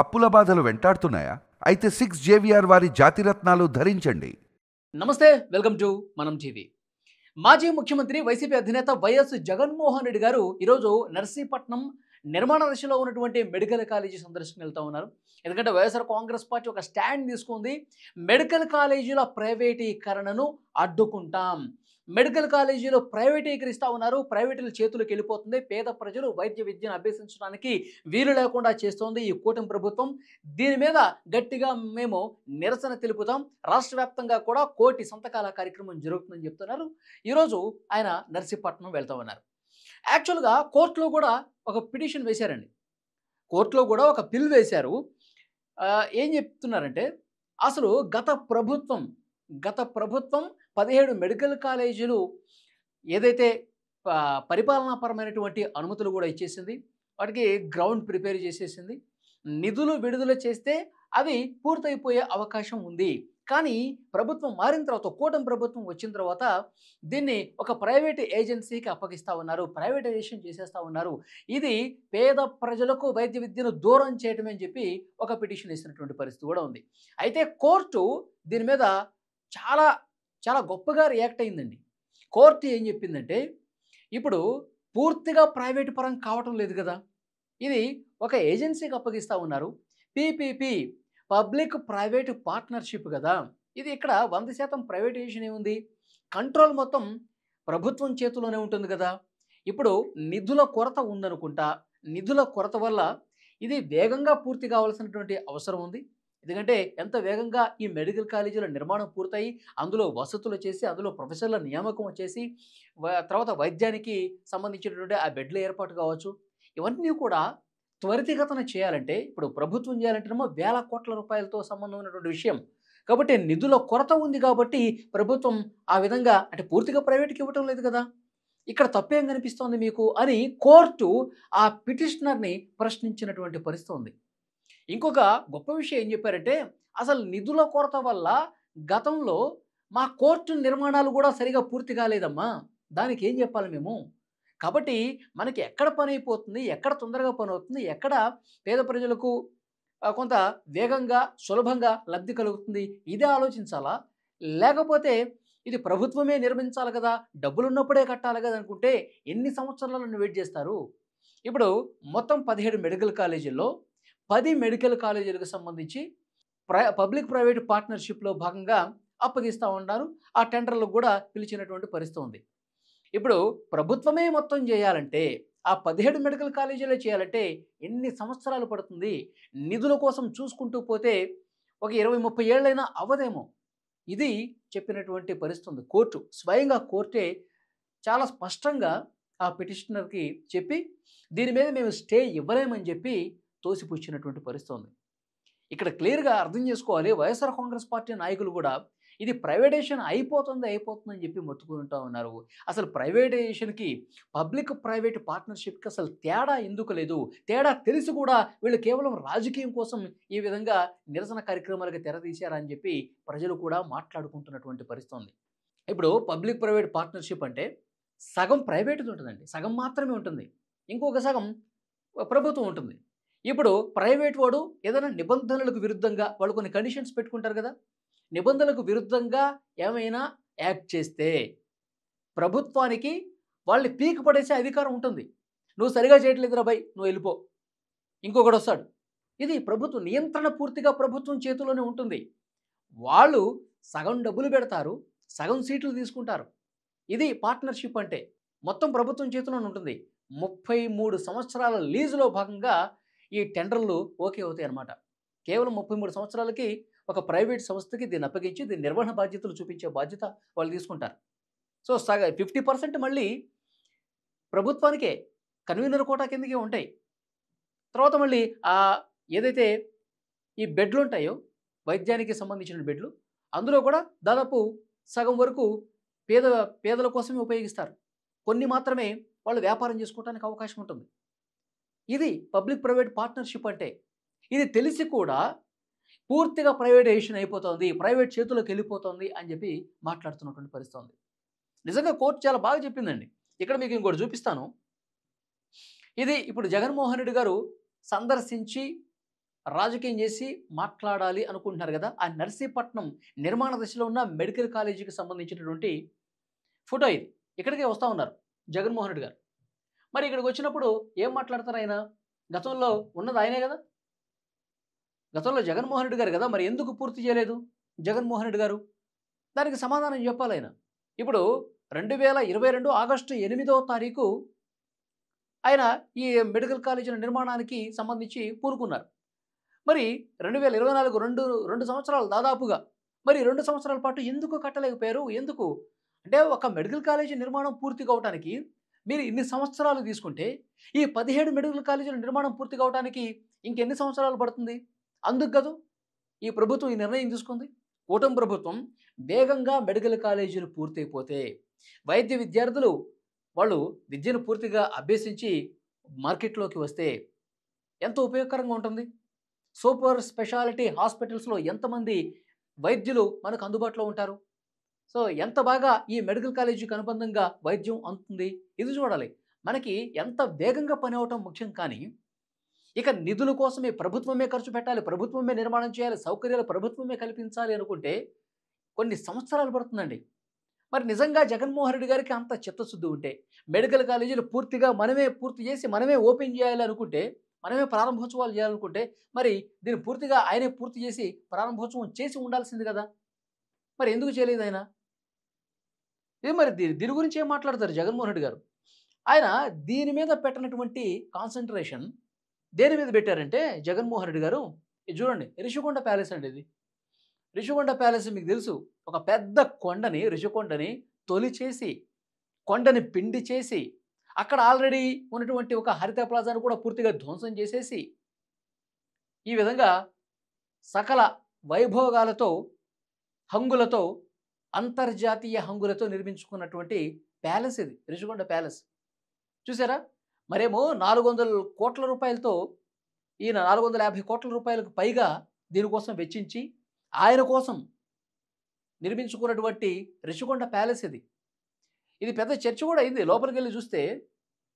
అప్పుల బాధలు వెంటాడుతున్నాయా? అయితే 6 జేవిఆర్ వారి జాతిరత్నాలు ధరించండి. నమస్తే, వెల్కమ్ టు మనం టీవీ. మాజీ ముఖ్యమంత్రి వైసీపీ అధినేత వైఎస్ జగన్మోహన్ రెడ్డి గారు ఈరోజు నర్సీపట్నం నిర్మాణ దశలో ఉన్నటువంటి మెడికల్ కాలేజీ సందర్శనకు వెళ్తా ఉన్నారు. ఎందుకంటే వైఎస్ఆర్ కాంగ్రెస్ పార్టీ ఒక స్టాండ్ తీసుకుంది. మెడికల్ కాలేజీల ప్రైవేటీకరణను అడ్డుకుంటాం. మెడికల్ కాలేజీలు ప్రైవేటీకరిస్తూ ఉన్నారు. ప్రైవేటుల చేతులకు వెళ్ళిపోతుంది. పేద ప్రజలు వైద్య విద్యను అభ్యసించడానికి వీలు లేకుండా చేస్తోంది ఈ కూటమి ప్రభుత్వం. దీని మీద గట్టిగా మేము నిరసన తెలుపుతాం. రాష్ట్ర వ్యాప్తంగా కూడా 1 కోటి సంతకాల కార్యక్రమం జరుగుతుందని చెప్తున్నారు. ఈరోజు ఆయన నర్సీపట్నం వెళ్తా ఉన్నారు. యాక్చువల్గా కోర్టులో కూడా ఒక పిటిషన్ వేశారండి. కోర్టులో కూడా ఒక బిల్ వేశారు. ఏం చెప్తున్నారంటే అసలు గత ప్రభుత్వం 17 మెడికల్ కాలేజీలు ఏదైతే పరిపాలనాపరమైనటువంటి అనుమతులు కూడా ఇచ్చేసింది. వాటికి గ్రౌండ్ ప్రిపేర్ చేసేసింది. నిధులు విడుదల చేస్తే అవి పూర్తయిపోయే అవకాశం ఉంది. కానీ ప్రభుత్వం మారిన తర్వాత, కూటమి ప్రభుత్వం వచ్చిన తర్వాత దీన్ని ఒక ప్రైవేట్ ఏజెన్సీకి అప్పగిస్తూ ఉన్నారు. ప్రైవేటైజేషన్ చేసేస్తూ ఉన్నారు. ఇది పేద ప్రజలకు వైద్య విద్యను దూరం చేయటమే అని చెప్పి ఒక పిటిషన్ వేసినటువంటి పరిస్థితి కూడా ఉంది. అయితే కోర్టు దీని మీద చాలా చాలా గొప్పగా రియాక్ట్ అయిందండి. కోర్టు ఏం చెప్పిందంటే, ఇప్పుడు పూర్తిగా ప్రైవేట్ పరం కావటం లేదు కదా, ఇది ఒక ఏజెన్సీకి అప్పగిస్తూ ఉన్నారు. పీపీపీ, పబ్లిక్ ప్రైవేట్ పార్ట్నర్షిప్ కదా, ఇది ఇక్కడ 100% ప్రైవేటైజేషన్ ఏముంది, కంట్రోల్ మొత్తం ప్రభుత్వం చేతిలోనే ఉంటుంది కదా. ఇప్పుడు నిధుల కొరత ఉందనుకుంటా. నిధుల కొరత వల్ల ఇది వేగంగా పూర్తి కావాల్సినటువంటి అవసరం ఉంది. ఎందుకంటే ఎంత వేగంగా ఈ మెడికల్ కాలేజీల నిర్మాణం పూర్తయి అందులో వసతులు చేసి అందులో ప్రొఫెసర్ల నియామకం చేసి తర్వాత వైద్యానికి సంబంధించినటువంటి ఆ బెడ్ల ఏర్పాటు కావచ్చు, ఇవన్నీ కూడా త్వరితగతన చేయాలంటే ఇప్పుడు ప్రభుత్వం చేయాలంటేనేమో వేల కోట్ల రూపాయలతో సంబంధం ఉన్నటువంటి విషయం. కాబట్టి నిధుల కొరత ఉంది కాబట్టి ప్రభుత్వం ఆ విధంగా అంటే పూర్తిగా ప్రైవేట్కి ఇవ్వటం లేదు కదా, ఇక్కడ తప్పేం కనిపిస్తోంది మీకు అని కోర్టు ఆ పిటిషనర్ని ప్రశ్నించినటువంటి పరిస్థితి ఉంది. ఇంకొక గొప్ప విషయం ఏం చెప్పారంటే, అసలు నిధుల కొరత వల్ల గతంలో మా కోర్టు నిర్మాణాలు కూడా సరిగా పూర్తి కాలేదమ్మా, దానికి ఏం చెప్పాలి మేము. కాబట్టి మనకి ఎక్కడ పని అయిపోతుంది, ఎక్కడ తొందరగా పని అవుతుంది, ఎక్కడ పేద ప్రజలకు కొంత వేగంగా సులభంగా లబ్ధి కలుగుతుంది, ఇదే ఆలోచించాలా? లేకపోతే ఇది ప్రభుత్వమే నిర్మించాలి కదా, డబ్బులు ఉన్నప్పుడే కట్టాలి కదా అనుకుంటే ఎన్ని సంవత్సరాలను వెయిట్ చేస్తారు? ఇప్పుడు మొత్తం 17 మెడికల్ కాలేజీల్లో 10 మెడికల్ కాలేజీలకు సంబంధించి పబ్లిక్ ప్రైవేట్ పార్ట్నర్షిప్లో భాగంగా అప్పగిస్తూ ఉన్నారు. ఆ టెండర్లకు కూడా పిలిచినటువంటి పరిస్థితి ఉంది. ఇప్పుడు ప్రభుత్వమే మొత్తం చేయాలంటే, ఆ 17 మెడికల్ కాలేజీలే చేయాలంటే ఎన్ని సంవత్సరాలు పడుతుంది? నిధుల కోసం చూసుకుంటూ పోతే ఒక 20-30 ఏళ్ళైనా అవ్వదేమో. ఇది చెప్పినటువంటి పరిస్థితి ఉంది. కోర్టు స్వయంగా కోర్టే చాలా స్పష్టంగా ఆ పిటిషనర్కి చెప్పి దీని మీద మేము స్టే ఇవ్వలేమని చెప్పి తోసిపుచ్చినటువంటి పరిస్థితి ఉంది. ఇక్కడ క్లియర్గా అర్థం చేసుకోవాలి, వైఎస్ఆర్ కాంగ్రెస్ పార్టీ నాయకులు కూడా ఇది ప్రైవేటైజేషన్ అయిపోతుందని చెప్పి మొత్తుకుంటూ ఉన్నారు. అసలు ప్రైవేటైజేషన్కి పబ్లిక్ ప్రైవేట్ పార్ట్నర్షిప్కి అసలు తేడా ఎందుకు లేదు? తేడా తెలిసి కూడా వీళ్ళు కేవలం రాజకీయం కోసం ఈ విధంగా నిరసన కార్యక్రమాలకు తెరతీశారని చెప్పి ప్రజలు కూడా మాట్లాడుకుంటున్నటువంటి పరిస్థితి ఉంది. ఇప్పుడు పబ్లిక్ ప్రైవేట్ పార్ట్నర్షిప్ అంటే సగం ప్రైవేట్ది ఉంటుందండి, సగం మాత్రమే ఉంటుంది, ఇంకొక సగం ప్రభుత్వం ఉంటుంది. ఇప్పుడు ప్రైవేట్ వాడు ఏదైనా నిబంధనలకు విరుద్ధంగా వాళ్ళు కొన్ని కండిషన్స్ పెట్టుకుంటారు కదా, నిబంధనలకు విరుద్ధంగా ఏమైనా యాక్ట్ చేస్తే ప్రభుత్వానికి వాళ్ళని పీక్ పడేసే అధికారం ఉంటుంది. నువ్వు సరిగా చేయట్లేదురా భయ్, నువ్వు వెళ్ళిపో, ఇంకొకడు వస్తాడు. ఇది ప్రభుత్వ నియంత్రణ పూర్తిగా ప్రభుత్వం చేతిలోనే ఉంటుంది. వాళ్ళు సగం డబ్బులు పెడతారు, సగం సీట్లు తీసుకుంటారు. ఇది పార్ట్నర్షిప్ అంటే మొత్తం ప్రభుత్వం చేతిలోనే ఉంటుంది. 33 సంవత్సరాల లీజులో భాగంగా ఈ టెండర్లు ఓకే అవుతాయి అన్నమాట. కేవలం 33 సంవత్సరాలకి ఒక ప్రైవేట్ సంస్థకి దీన్ని అప్పగించి దీని నిర్వహణ బాధ్యతలు చూపించే బాధ్యత వాళ్ళు తీసుకుంటారు. సో 50% మళ్ళీ ప్రభుత్వానికే, కన్వీనర్ కోటా కిందకే ఉంటాయి. తర్వాత మళ్ళీ ఏదైతే ఈ బెడ్లు ఉంటాయో వైద్యానికి సంబంధించిన బెడ్లు, అందులో కూడా దాదాపు సగం వరకు పేదల కోసమే ఉపయోగిస్తారు. కొన్ని మాత్రమే వాళ్ళు వ్యాపారం చేసుకోవడానికి అవకాశం ఉంటుంది. ఇది పబ్లిక్ ప్రైవేట్ పార్ట్నర్షిప్ అంటే. ఇది తెలిసి కూడా పూర్తిగా ప్రైవేటైజేషన్ అయిపోతుంది, ప్రైవేట్ చేతుల్లోకి వెళ్ళిపోతుంది అని చెప్పి మాట్లాడుతున్నటువంటి పరిస్థితి ఉంది. నిజంగా కోర్టు చాలా బాగా చెప్పిందండి. ఇక్కడ మీకు ఇంకోటి చూపిస్తాను. ఇది ఇప్పుడు జగన్మోహన్ రెడ్డి గారు సందర్శించి రాజకీయం చేసి మాట్లాడాలి అనుకుంటున్నారు కదా! ఆ నర్సీపట్నం నిర్మాణ దశలో ఉన్న మెడికల్ కాలేజీకి సంబంధించినటువంటి ఫోటో ఇది. ఇక్కడికే వస్తా ఉన్నారు జగన్మోహన్ రెడ్డి గారు. మరి ఇక్కడికొచ్చినప్పుడు ఏం మాట్లాడతారు ఆయన? గతంలో ఉన్నది ఆయనే గదా! గతంలో జగన్మోహన్ రెడ్డి గారు గదా! మరి ఎందుకు పూర్తి చేయలేదు జగన్మోహన్ రెడ్డి గారు? దానికి సమాధానం చెప్పాలాయన. ఇప్పుడు 2022 ఆగస్టు 8వ తారీఖు ఆయన ఈ మెడికల్ కాలేజీల నిర్మాణానికి సంబంధించి పూనుకున్నారు. మరి 2024 2 సంవత్సరాలు దాదాపుగా. మరి 2 సంవత్సరాల పాటు ఎందుకు కట్టలేకపోయారు? ఎందుకు? అంటే ఒక మెడికల్ కాలేజీ నిర్మాణం పూర్తి కావటానికి మీరు ఇన్ని సంవత్సరాలు తీసుకుంటే, ఈ 17 మెడికల్ కాలేజీల నిర్మాణం పూర్తి కావటానికి ఇంకెన్ని సంవత్సరాలు పడుతుంది? అందుకు గదు ఈ ప్రభుత్వం ఈ నిర్ణయం తీసుకుంది. కూటమి ప్రభుత్వం వేగంగా మెడికల్ కాలేజీలు పూర్తయిపోతే, వైద్య విద్యార్థులు వాళ్ళు విద్యను పూర్తిగా అభ్యసించి మార్కెట్‌లోకి వస్తే ఎంతో ఉపయోగకరంగా ఉంటుంది. సూపర్ స్పెషాలిటీ హాస్పిటల్స్‌లో ఎంతమంది వైద్యులు మనకు అందుబాటులో ఉంటారు. సో, ఎంత బాగా ఈ మెడికల్ కాలేజీకి అనుబంధంగా వైద్యం అందుతుంది. ఇది చూడాలి. మనకి ఎంత వేగంగా పని అవ్వటం ముఖ్యం కానీ, ఇక నిధుల కోసమే ప్రభుత్వమే ఖర్చు పెట్టాలి, ప్రభుత్వమే నిర్మాణం చేయాలి, సౌకర్యాలు ప్రభుత్వమే కల్పించాలి అనుకుంటే కొన్ని సంవత్సరాలు పడుతుందండి. మరి నిజంగా జగన్మోహన్ రెడ్డి గారికి అంత చిత్తశుద్ధి ఉంటే, మెడికల్ కాలేజీలు పూర్తిగా మనమే పూర్తి చేసి, మనమే ఓపెన్ చేయాలి అనుకుంటే, మనమే ప్రారంభోత్సవాలు చేయాలనుకుంటే, మరి దీన్ని పూర్తిగా ఆయనే పూర్తి చేసి ప్రారంభోత్సవం చేసి ఉండాల్సింది కదా! మరి ఎందుకు చేయలేదు ఆయన? ఇది మరి దీని గురించి ఏం మాట్లాడతారు జగన్మోహన్ రెడ్డి గారు? ఆయన దీని మీద పెట్టనటువంటి కాన్సంట్రేషన్ దేని మీద పెట్టారంటే జగన్మోహన్ రెడ్డి గారు, ఇది చూడండి రిషికొండ ప్యాలెస్ అండి ఇది. రిషికొండ ప్యాలెస్ మీకు తెలుసు. ఒక పెద్ద కొండని రిషికొండని తొలిచేసి, కొండని పిండి చేసి, అక్కడ ఆల్రెడీ ఉన్నటువంటి ఒక హరిత ప్లాజాను కూడా పూర్తిగా ధ్వంసం చేసేసి, ఈ విధంగా సకల వైభోగాలతో, హంగులతో, అంతర్జాతీయ హంగులతో నిర్మించుకున్నటువంటి ప్యాలెస్ ఇది. రిషికొండ ప్యాలెస్. చూసారా? మరేమో 400,00,00,000 రూపాయలతో ఈయన 450,00,00,000 రూపాయలకు పైగా దీనికోసం వెచ్చించి, ఆయన కోసం నిర్మించుకున్నటువంటి రిషికొండ ప్యాలెస్ ఇది. ఇది పెద్ద చర్చ కూడా అయింది. లోపలికెళ్ళి చూస్తే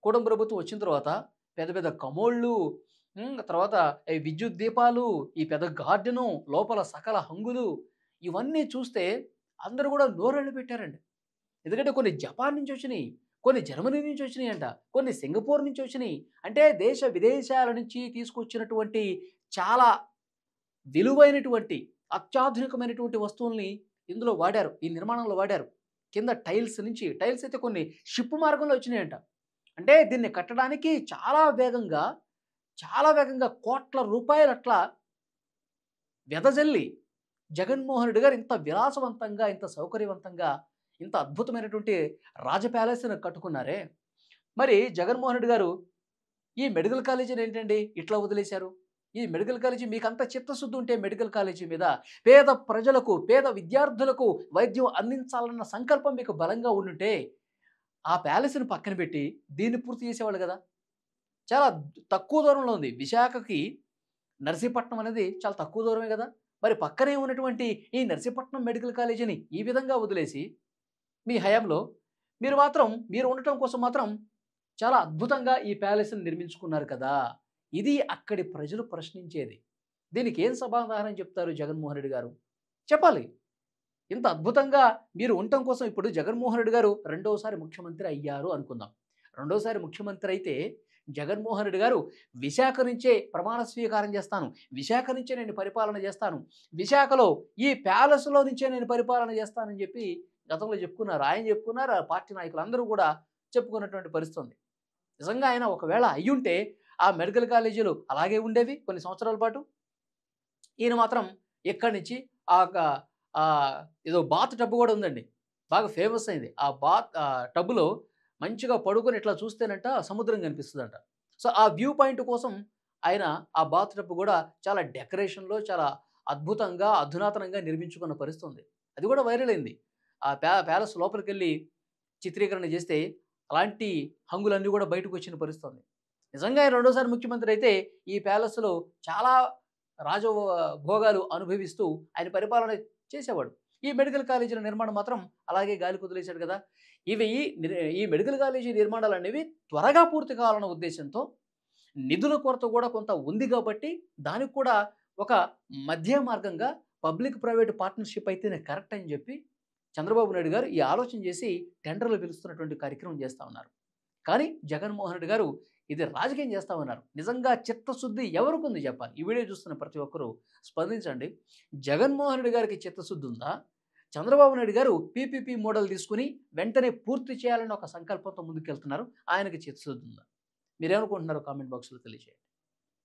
కూటమి ప్రభుత్వం వచ్చిన తర్వాత పెద్ద పెద్ద కమోళ్ళు, తర్వాత ఈ విద్యుత్ దీపాలు, ఈ పెద్ద గార్డెను, లోపల సకల హంగులు ఇవన్నీ చూస్తే అందరూ కూడా నోరెళ్ళు పెట్టారండి. ఎందుకంటే కొన్ని జపాన్ నుంచి వచ్చినియి, కొన్ని జర్మనీ నుంచి వచ్చినియంట, కొన్ని సింగపూర్ నుంచి వచ్చినియి. అంటే దేశ విదేశాల నుంచి తీసుకొచ్చినటువంటి చాలా విలువైనటువంటి, అత్యాధునికమైనటువంటి వస్తువుల్ని ఇందులో వాడారు. ఈ నిర్మాణంలో వాడారు. కింద టైల్స్ నుంచి, టైల్స్ అయితే కొన్ని షిప్ మార్గంలో వచ్చినాయంట. అంటే దీన్ని కట్టడానికి చాలా వేగంగా కోట్ల రూపాయలు అట్లా వెదజల్లి జగన్మోహన్ రెడ్డి గారు ఇంత విలాసవంతంగా, ఇంత సౌకర్యవంతంగా, ఇంత అద్భుతమైనటువంటి రాజ ప్యాలెస్‌ని కట్టుకున్నారే. మరి జగన్మోహన్ రెడ్డి గారు ఈ మెడికల్ కాలేజీని ఏంటండి ఇట్లా వదిలేశారు? ఈ మెడికల్ కాలేజీ మీకంత చిత్తశుద్ధి ఉంటే మెడికల్ కాలేజీ మీద పేద ప్రజలకు, పేద విద్యార్థులకు వైద్యం అందించాలన్న సంకల్పం మీకు బలంగా ఉండుంటే, ఆ ప్యాలెస్‌ని పక్కన పెట్టి దీన్ని పూర్తి చేసేవాళ్ళు గదా! చాలా తక్కువ దూరంలో ఉంది. విశాఖకి నర్సీపట్నం అనేది చాలా తక్కువ దూరమే గదా! మరి పక్కనే ఉన్నటువంటి ఈ నర్సీపట్నం మెడికల్ కాలేజీని ఈ విధంగా వదిలేసి, మీ హయాంలో మీరు ఉండటం కోసం మాత్రం చాలా అద్భుతంగా ఈ ప్యాలెస్‌ని నిర్మించుకున్నారు కదా! ఇది అక్కడి ప్రజలు ప్రశ్నించేది. దీనికి ఏం సమాధానం చెప్తారు జగన్మోహన్ రెడ్డి గారు? చెప్పాలి. ఇంత అద్భుతంగా మీరు ఉండటం కోసం ఇప్పుడు జగన్మోహన్ రెడ్డి గారు రెండోసారి ముఖ్యమంత్రి అయ్యారు అనుకుందాం. రెండోసారి ముఖ్యమంత్రి అయితే జగన్మోహన్ రెడ్డి గారు విశాఖ నుంచే ప్రమాణ స్వీకారం చేస్తాను. విశాఖ నుంచే నేను పరిపాలన చేస్తాను. విశాఖలో ఈ ప్యాలెస్‌లో నుంచే నేను పరిపాలన చేస్తానని చెప్పి గతంలో చెప్పుకున్నారు. ఆయన చెప్పుకున్నారు. ఆ పార్టీ నాయకులందరూ కూడా చెప్పుకున్నటువంటి పరిస్థితి ఉంది. నిజంగా ఆయన ఒకవేళ అయ్యుంటే ఆ మెడికల్ కాలేజీలు అలాగే ఉండేవి కొన్ని సంవత్సరాల పాటు. ఈయన మాత్రం ఇక్కడి నుంచి ఆ ఒక ఏదో బాత్ టబ్ కూడా ఉందండి. బాగా ఫేమస్ అయింది. ఆ టబ్‌లో మంచిగా పడుకొని ఇట్లా చూస్తేనంట సముద్రం కనిపిస్తదంట. సో, ఆ వ్యూ పాయింట్ కోసం ఆయన ఆ బాత్ టబ్ కూడా చాలా డెకరేషన్‌లో చాలా అద్భుతంగా, అధునాతనంగా నిర్మించుకున్న పరిస్థితి ఉంది. అది కూడా వైరల్ అయింది. ఆ ప్యాలెస్ లోపలికెళ్ళి చిత్రీకరణ చేస్తే అలాంటి హంగులన్నీ కూడా బయటకొచ్చిన పరిస్థితి ఉంది. నిజంగా ఆయన రెండోసారి ముఖ్యమంత్రి అయితే ఈ ప్యాలెస్‌లో చాలా భోగాలు అనుభవిస్తూ ఆయన పరిపాలన చేసేవాడు. ఈ మెడికల్ కాలేజీల నిర్మాణం మాత్రం అలాగే గాలికి వదిలేశాడు కదా! ఈ మెడికల్ కాలేజీ నిర్మాణాలనేవి త్వరగా పూర్తి కావాలన్న ఉద్దేశ్యంతో నిధుల కొరత కూడా కొంత ఉంది కాబట్టి దానికి కూడా ఒక మధ్య మార్గంగా పబ్లిక్ ప్రైవేట్ పార్ట్నర్షిప్ అయితేనే కరెక్ట్ అని చెప్పి చంద్రబాబు నాయుడు గారు ఈ ఆలోచన చేసి టెండర్లు పిలుస్తున్నటువంటి కార్యక్రమం చేస్తూ ఉన్నారు. కానీ జగన్మోహన్ రెడ్డి గారు ఇది రాజకీయం చేస్తా ఉన్నారు. నిజంగా చిత్తశుద్ధి ఎవరికి ఉంది చెప్పాలి. ఈ వీడియో చూస్తున్న ప్రతి ఒక్కరూ స్పందించండి. జగన్మోహన్ రెడ్డి గారికి చిత్తశుద్ధి ఉందా? చంద్రబాబు నాయుడు గారు పీపీపీ మోడల్ తీసుకుని వెంటనే పూర్తి చేయాలని ఒక సంకల్పంతో ముందుకెళ్తున్నారు. ఆయనకి చిత్తశుద్ధి ఉందా? మీరేమనుకుంటున్నారో కామెంట్ బాక్స్లో తెలియజేయండి.